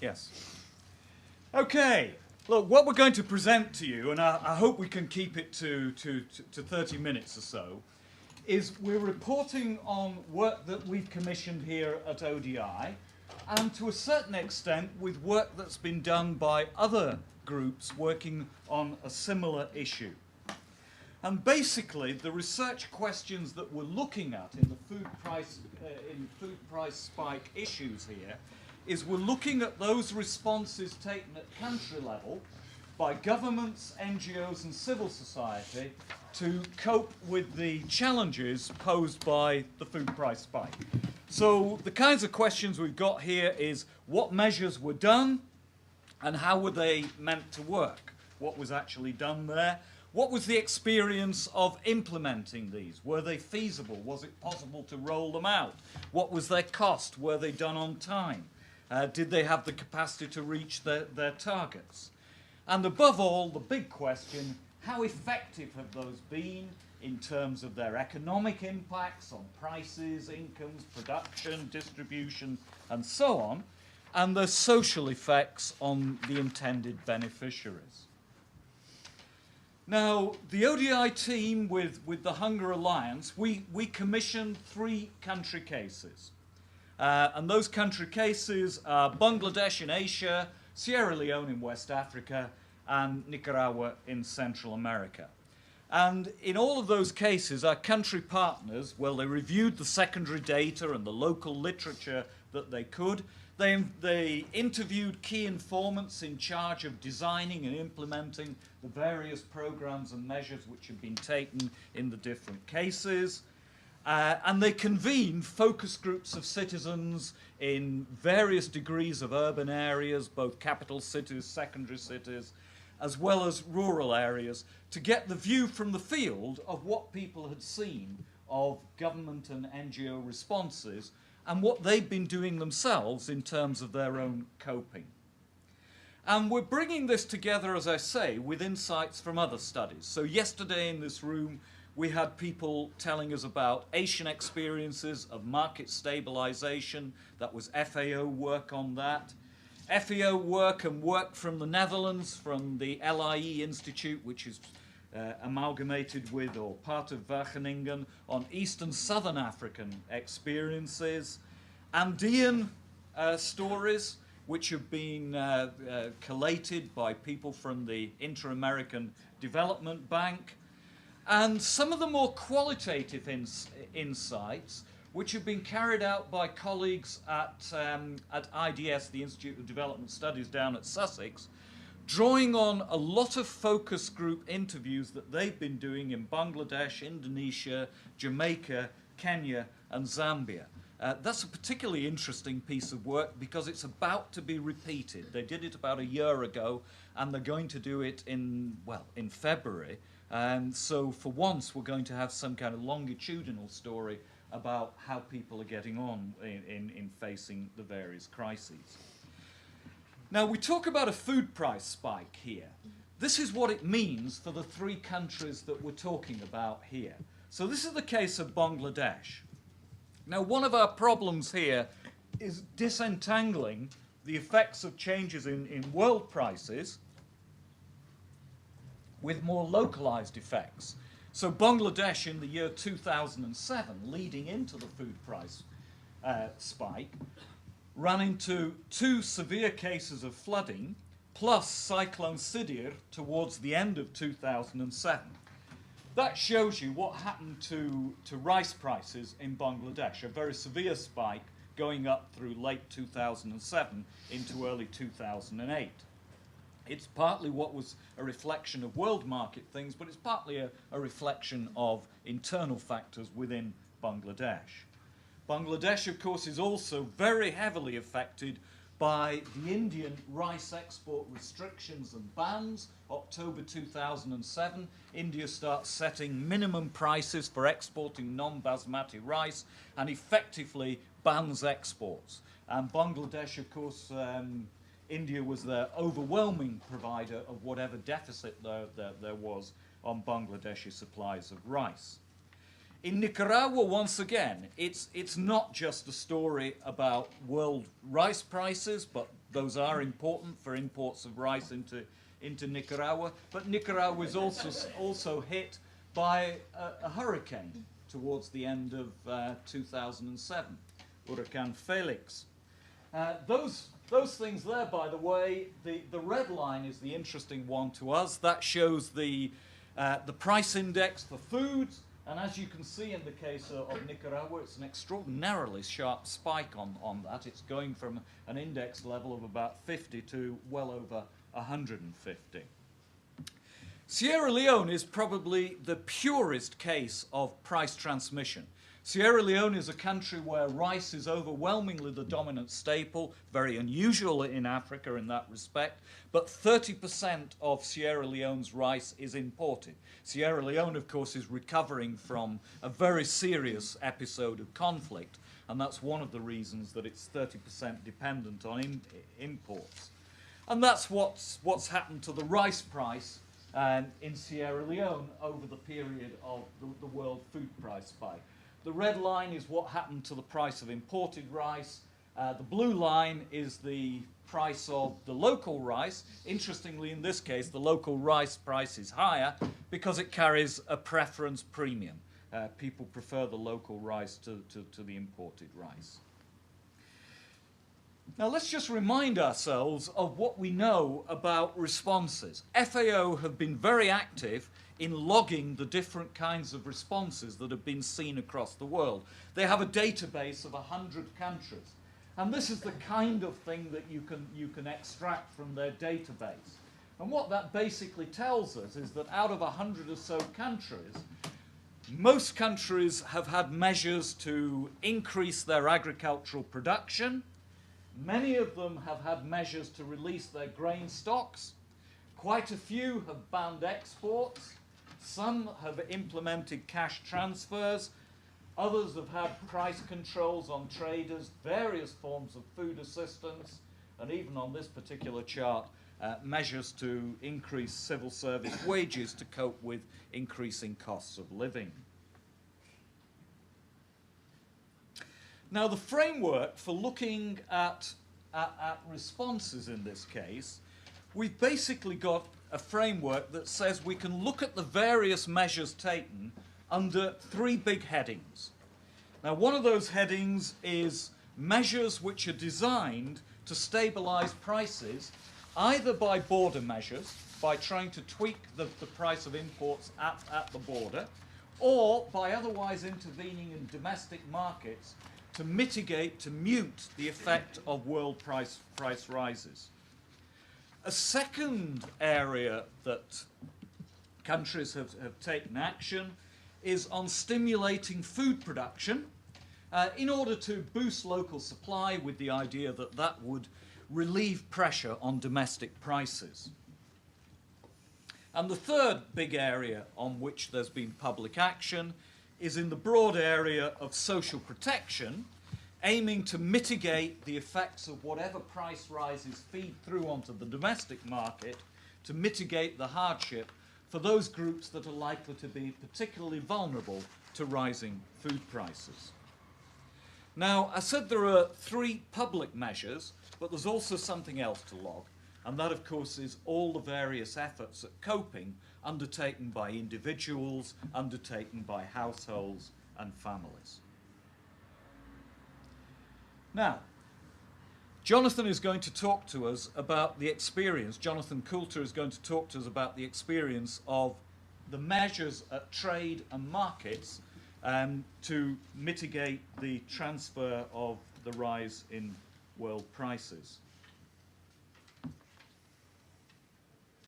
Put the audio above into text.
Yes. Okay. Look, what we're going to present to you, and I hope we can keep it to 30 minutes or so, is we're reporting on work that we've commissioned here at ODI, and to a certain extent with work that's been done by other groups working on a similar issue. And basically, the research questions that we're looking at in the food price spike issues here is we're looking at those responses taken at country level by governments, NGOs and civil society to cope with the challenges posed by the food price spike. So the kinds of questions we've got here is what measures were done and how were they meant to work? What was actually done there? What was the experience of implementing these? Were they feasible? Was it possible to roll them out? What was their cost? Were they done on time? Did they have the capacity to reach their targets? And above all, the big question, how effective have those been in terms of their economic impacts on prices, incomes, production, distribution, and so on, and their social effects on the intended beneficiaries? Now, the ODI team with the Hunger Alliance, we commissioned 3 country cases. And those country cases are Bangladesh in Asia, Sierra Leone in West Africa, and Nicaragua in Central America. And in all of those cases, our country partners, well, they reviewed the secondary data and the local literature that they could. They interviewed key informants in charge of designing and implementing the various programs and measures which have been taken in the different cases. And they convened focus groups of citizens in various degrees of urban areas, both capital cities, secondary cities, as well as rural areas, to get the view from the field of what people had seen of government and NGO responses and what they've been doing themselves in terms of their own coping. And we're bringing this together, as I say, with insights from other studies. So yesterday in this room, we had people telling us about Asian experiences of market stabilization. That was FAO work on that. FAO work and work from the Netherlands, from the LIE Institute, which is amalgamated with or part of Wageningen, on East and Southern African experiences. Andean stories, which have been collated by people from the Inter-American Development Bank. And some of the more qualitative insights, which have been carried out by colleagues at IDS, the Institute of Development Studies down at Sussex, drawing on a lot of focus group interviews that they've been doing in Bangladesh, Indonesia, Jamaica, Kenya, and Zambia. That's a particularly interesting piece of work because it's about to be repeated. They did it about a year ago, and they're going to do it in February. And so for once, we're going to have some kind of longitudinal story about how people are getting on in facing the various crises. Now, we talk about a food price spike here. This is what it means for the 3 countries that we're talking about here. So this is the case of Bangladesh. Now, one of our problems here is disentangling the effects of changes in world prices with more localized effects. So Bangladesh in the year 2007, leading into the food price spike, ran into 2 severe cases of flooding, plus Cyclone Sidir towards the end of 2007. That shows you what happened to rice prices in Bangladesh, a very severe spike going up through late 2007 into early 2008. It's partly what was a reflection of world market things, but it's partly a reflection of internal factors within Bangladesh. Bangladesh, of course, is also very heavily affected by the Indian rice export restrictions and bans. October 2007, India starts setting minimum prices for exporting non-basmati rice and effectively bans exports. And Bangladesh, of course, India was their overwhelming provider of whatever deficit there was on Bangladeshi supplies of rice. In Nicaragua, once again, it's not just a story about world rice prices, but Those are important for imports of rice into Nicaragua, but Nicaragua is also hit by a hurricane towards the end of 2007, Hurricane Felix. Those things there, by the way, the red line is the interesting one to us. That shows the price index for foods, and as you can see in the case of Nicaragua, it's an extraordinarily sharp spike on that. It's going from an index level of about 50 to well over 150. Sierra Leone is probably the purest case of price transmission. Sierra Leone is a country where rice is overwhelmingly the dominant staple, very unusual in Africa in that respect, but 30% of Sierra Leone's rice is imported. Sierra Leone, of course, is recovering from a very serious episode of conflict, and that's one of the reasons that it's 30% dependent on imports. And that's what's happened to the rice price in Sierra Leone over the period of the world food price spike. The red line is what happened to the price of imported rice. The blue line is the price of the local rice. Interestingly, in this case, the local rice price is higher because it carries a preference premium. People prefer the local rice to the imported rice. Now let's just remind ourselves of what we know about responses. FAO have been very active in logging the different kinds of responses that have been seen across the world. They have a database of 100 countries, and this is the kind of thing that you can extract from their database. And what that basically tells us is that out of 100 or so countries, most countries have had measures to increase their agricultural production. Many of them have had measures to release their grain stocks. Quite a few have banned exports. Some have implemented cash transfers. Others have had price controls on traders, various forms of food assistance, and even on this particular chart, measures to increase civil service wages to cope with increasing costs of living. Now, the framework for looking at responses in this case, we've basically got a framework that says we can look at the various measures taken under three big headings. Now, one of those headings is measures which are designed to stabilize prices, either by border measures, by trying to tweak the price of imports at the border, or by otherwise intervening in domestic markets to mitigate, to mute the effect of world price rises. A second area that countries have taken action is on stimulating food production in order to boost local supply, with the idea that that would relieve pressure on domestic prices. And the third big area on which there's been public action is in the broad area of social protection, aiming to mitigate the effects of whatever price rises feed through onto the domestic market, to mitigate the hardship for those groups that are likely to be particularly vulnerable to rising food prices. Now, I said there are three public measures, but there's also something else to log, and that, of course, is all the various efforts at coping undertaken by individuals, undertaken by households and families. Now, Jonathan is going to talk to us about the experience, Jonathan Coulter is going to talk to us about the experience of the measures at trade and markets to mitigate the transfer of the rise in world prices.